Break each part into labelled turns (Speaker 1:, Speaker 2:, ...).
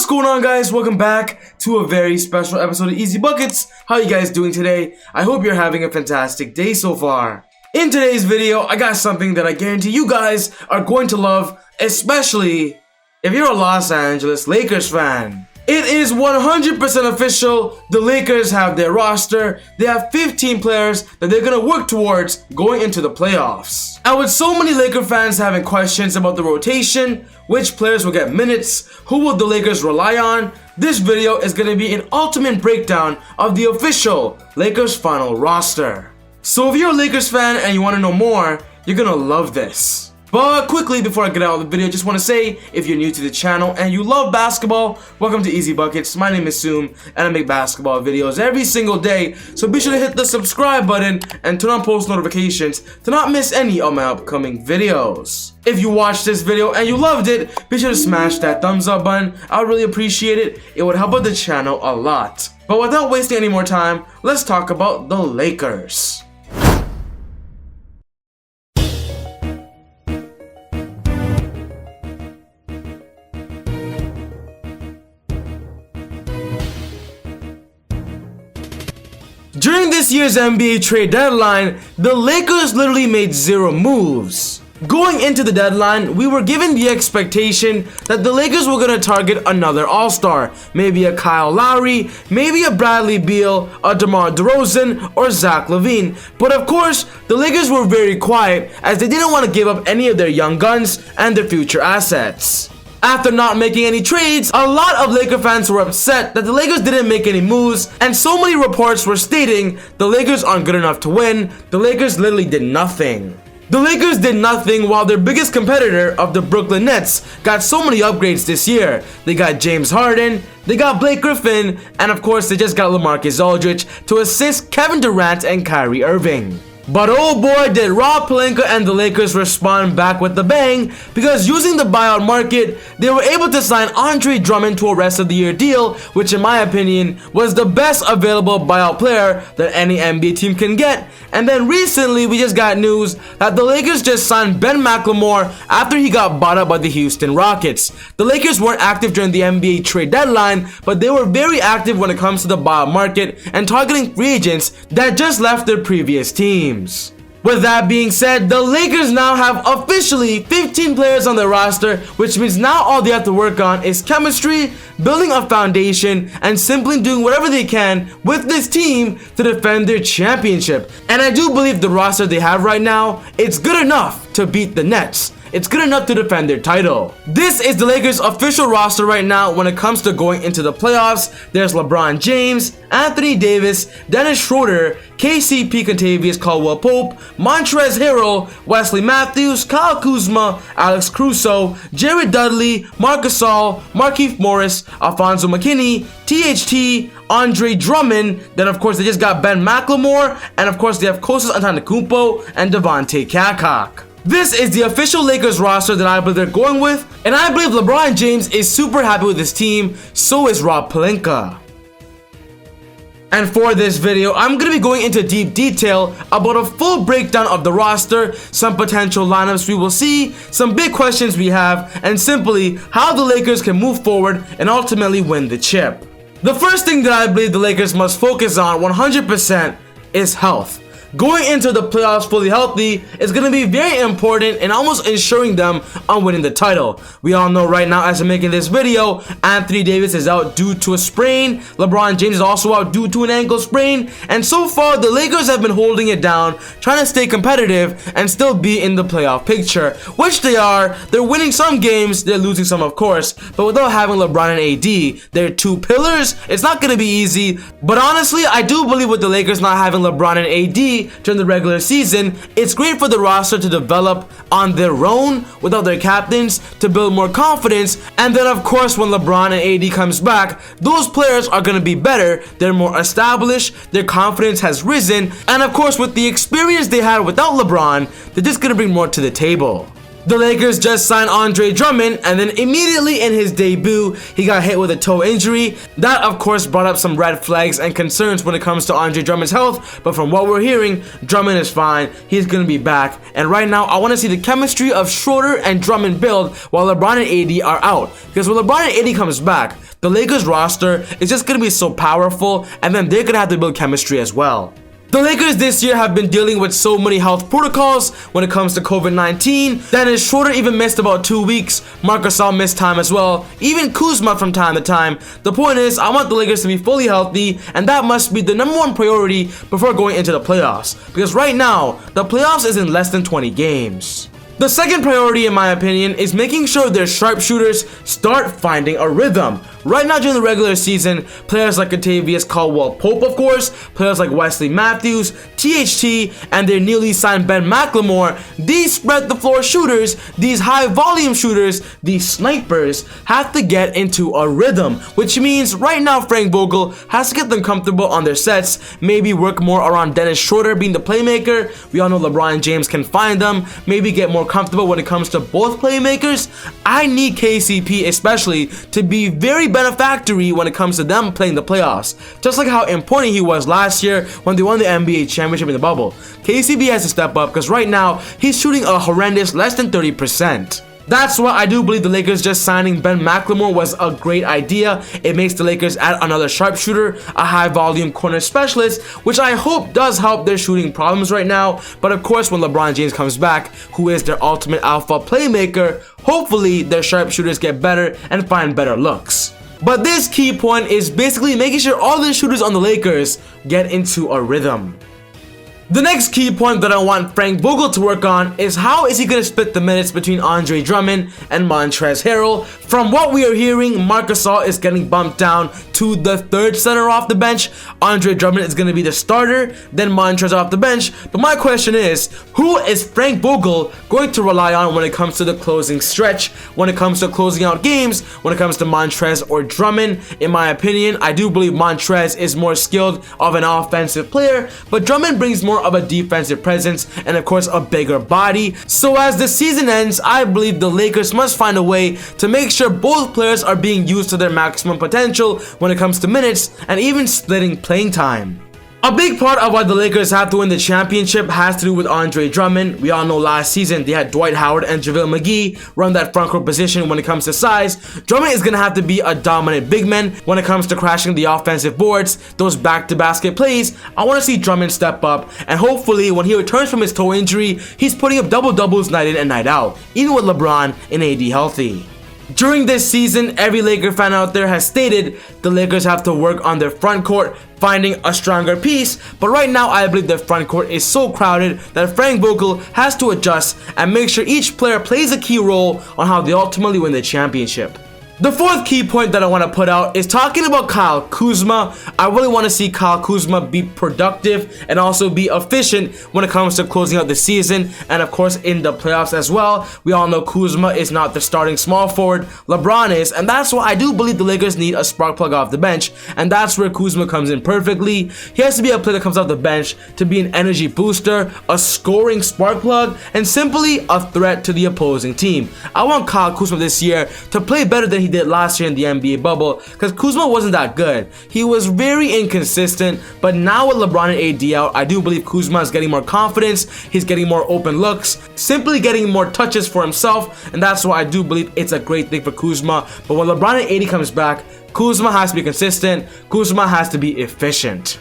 Speaker 1: What's going on, guys? Welcome back to a very special episode of ezBUCKETz. How you guys doing today? I hope you're having a fantastic day so far. In today's video, I got something that I guarantee you guys are going to love, especially if you're a Los Angeles Lakers fan. It is 100% official. The Lakers have their roster. They have 15 players that they're going to work towards going into the playoffs. And with so many Laker fans having questions about the rotation, which players will get minutes, who will the Lakers rely on, this video is going to be an ultimate breakdown of the official Lakers final roster. So if you're a Lakers fan and you want to know more, you're going to love this. But quickly, before I get out of the video, just want to say, if you're new to the channel and you love basketball, welcome to ezBUCKETz. My name is Soom, and I make basketball videos every single day. So be sure to hit the subscribe button and turn on post notifications to not miss any of my upcoming videos. If you watched this video and you loved it, be sure to smash that thumbs up button. I would really appreciate it. It would help out the channel a lot. But without wasting any more time, let's talk about the Lakers. During this year's NBA trade deadline, the Lakers literally made 0 moves. Going into the deadline, we were given the expectation that the Lakers were going to target another All-Star, maybe a Kyle Lowry, maybe a Bradley Beal, a DeMar DeRozan, or Zach LaVine. But of course, the Lakers were very quiet as they didn't want to give up any of their young guns and their future assets. After not making any trades, a lot of Laker fans were upset that the Lakers didn't make any moves, and so many reports were stating the Lakers aren't good enough to win. The Lakers literally did nothing. The Lakers did nothing while their biggest competitor of the Brooklyn Nets got so many upgrades this year. They got James Harden, they got Blake Griffin, and of course they just got LaMarcus Aldridge to assist Kevin Durant and Kyrie Irving. But oh boy, did Rob Pelinka and the Lakers respond back with the bang, because using the buyout market, they were able to sign Andre Drummond to a rest of the year deal, which in my opinion was the best available buyout player that any NBA team can get. And then recently we just got news that the Lakers just signed Ben McLemore after he got bought up by the Houston Rockets. The Lakers weren't active during the NBA trade deadline, but they were very active when it comes to the buyout market and targeting free agents that just left their previous team. With that being said, the Lakers now have officially 15 players on their roster, which means now all they have to work on is chemistry, building a foundation, and simply doing whatever they can with this team to defend their championship. And I do believe the roster they have right now, it's good enough to beat the Nets. It's good enough to defend their title. This is the Lakers' official roster right now when it comes to going into the playoffs. There's LeBron James, Anthony Davis, Dennis Schroeder, KCP Kentavious Caldwell-Pope, Montrezl Harrell, Wesley Matthews, Kyle Kuzma, Alex Caruso, Jared Dudley, Marc Gasol, Markieff Morris, Alfonso McKinnie, THT, Andre Drummond. Then of course they just got Ben McLemore, and of course they have Kostas Antetokounmpo and Devontae Cacok. This is the official Lakers roster that I believe they're going with, and I believe LeBron James is super happy with his team, so is Rob Pelinka. And for this video, I'm going to be going into deep detail about a full breakdown of the roster, some potential lineups we will see, some big questions we have, and simply how the Lakers can move forward and ultimately win the chip. The first thing that I believe the Lakers must focus on 100% is health. Going into the playoffs fully healthy is going to be very important and almost ensuring them on winning the title. We all know right now as I'm making this video, Anthony Davis is out due to a sprain. LeBron James is also out due to an ankle sprain. And so far, the Lakers have been holding it down, trying to stay competitive and still be in the playoff picture, which they are. They're winning some games, they're losing some of course, but without having LeBron and AD, they're two pillars. It's not going to be easy, but honestly, I do believe with the Lakers not having LeBron and AD during the regular season, it's great for the roster to develop on their own without their captains, to build more confidence, and then of course when LeBron and AD comes back, those players are going to be better, they're more established, their confidence has risen, and of course with the experience they had without LeBron, they're just going to bring more to the table. The Lakers just signed Andre Drummond, and then immediately in his debut, he got hit with a toe injury. That of course brought up some red flags and concerns when it comes to Andre Drummond's health, but from what we're hearing, Drummond is fine, he's gonna be back, and right now I want to see the chemistry of Schroeder and Drummond build while LeBron and AD are out, because when LeBron and AD comes back, the Lakers roster is just gonna be so powerful, and then they're gonna have to build chemistry as well. The Lakers this year have been dealing with so many health protocols when it comes to COVID-19. Dennis Schroeder even missed about 2 weeks. Marc Gasol missed time as well. Even Kuzma from time to time. The point is, I want the Lakers to be fully healthy, and that must be the #1 priority before going into the playoffs. Because right now, the playoffs is in less than 20 games. The second priority, in my opinion, is making sure their sharpshooters start finding a rhythm. Right now during the regular season, players like Kentavious Caldwell-Pope, of course, players like Wesley Matthews, THT, and their newly signed Ben McLemore, these spread the floor shooters, these high volume shooters, these snipers, have to get into a rhythm, which means right now Frank Vogel has to get them comfortable on their sets, maybe work more around Dennis Schroeder being the playmaker. We all know LeBron James can find them, maybe get more comfortable when it comes to both playmakers. I need KCP especially to be very benefactory when it comes to them playing the playoffs, just like how important he was last year when they won the NBA championship in the bubble. KCP has to step up because right now he's shooting a horrendous less than 30%. That's why I do believe the Lakers just signing Ben McLemore was a great idea. It makes the Lakers add another sharpshooter, a high volume corner specialist, which I hope does help their shooting problems right now. But of course, when LeBron James comes back, who is their ultimate alpha playmaker, hopefully their sharpshooters get better and find better looks. But this key point is basically making sure all the shooters on the Lakers get into a rhythm. The next key point that I want Frank Vogel to work on is how is he going to split the minutes between Andre Drummond and Montrezl Harrell. From what we are hearing, Marc Gasol is getting bumped down to the third center off the bench. Andre Drummond is going to be the starter, then Montrezl off the bench. But my question is, who is Frank Vogel going to rely on when it comes to the closing stretch, when it comes to closing out games, when it comes to Montrezl or Drummond? In my opinion, I do believe Montrezl is more skilled of an offensive player, but Drummond brings more of a defensive presence and of course a bigger body. So as the season ends, I believe the Lakers must find a way to make sure both players are being used to their maximum potential when it comes to minutes and even splitting playing time. A big part of why the Lakers have to win the championship has to do with Andre Drummond. We all know last season they had Dwight Howard and JaVale McGee run that front court position when it comes to size. Drummond is going to have to be a dominant big man when it comes to crashing the offensive boards, those back-to-basket plays. I want to see Drummond step up, and hopefully when he returns from his toe injury, he's putting up double-doubles night in and night out, even with LeBron and AD healthy. During this season, every Laker fan out there has stated the Lakers have to work on their front court, finding a stronger piece, but right now I believe their front court is so crowded that Frank Vogel has to adjust and make sure each player plays a key role on how they ultimately win the championship. The fourth key point that I want to put out is talking about Kyle Kuzma. I really want to see Kyle Kuzma be productive and also be efficient when it comes to closing out the season and of course in the playoffs as well. We all know Kuzma is not the starting small forward, LeBron is, and that's why I do believe the Lakers need a spark plug off the bench, and that's where Kuzma comes in perfectly. He has to be a player that comes off the bench to be an energy booster, a scoring spark plug, and simply a threat to the opposing team. I want Kyle Kuzma this year to play better than he did last year in the NBA bubble, because Kuzma wasn't that good. He was very inconsistent, but now with LeBron and AD out, I do believe Kuzma is getting more confidence, he's getting more open looks, simply getting more touches for himself, and that's why I do believe it's a great thing for Kuzma. But when LeBron and AD comes back, Kuzma has to be consistent, Kuzma has to be efficient.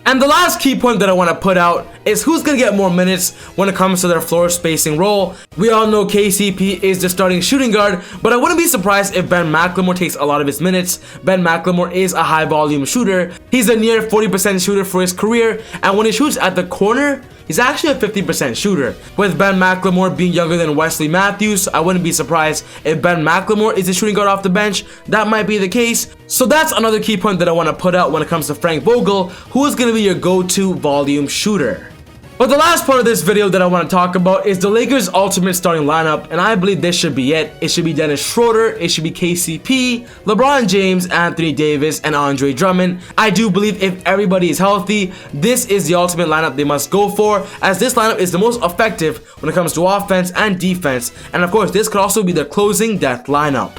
Speaker 1: And the last key point that I want to put out is who's going to get more minutes when it comes to their floor spacing role. We all know KCP is the starting shooting guard, but I wouldn't be surprised if Ben McLemore takes a lot of his minutes. Ben McLemore is a high volume shooter. He's a near 40% shooter for his career, and when he shoots at the corner, he's actually a 50% shooter. With Ben McLemore being younger than Wesley Matthews, I wouldn't be surprised if Ben McLemore is the shooting guard off the bench. That might be the case. So that's another key point that I want to put out when it comes to Frank Vogel, who is going to be your go-to volume shooter. But the last part of this video that I want to talk about is the Lakers' ultimate starting lineup, and I believe this should be it. It should be Dennis Schroeder, it should be KCP, LeBron James, Anthony Davis, and Andre Drummond. I do believe if everybody is healthy, this is the ultimate lineup they must go for, as this lineup is the most effective when it comes to offense and defense, and of course this could also be the closing death lineup.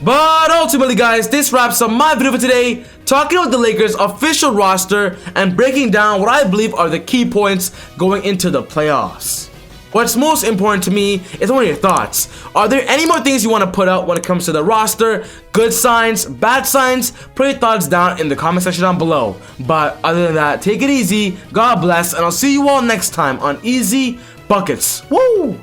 Speaker 1: But ultimately guys, this wraps up my video for today, talking about the Lakers official roster and breaking down what I believe are the key points going into the playoffs. What's most important to me is one of your thoughts. Are there any more things you want to put out when it comes to the roster? Good signs, bad signs? Put your thoughts down in the comment section down below. But other than that, take it easy, God bless, and I'll see you all next time on ezBUCKETz. Woo!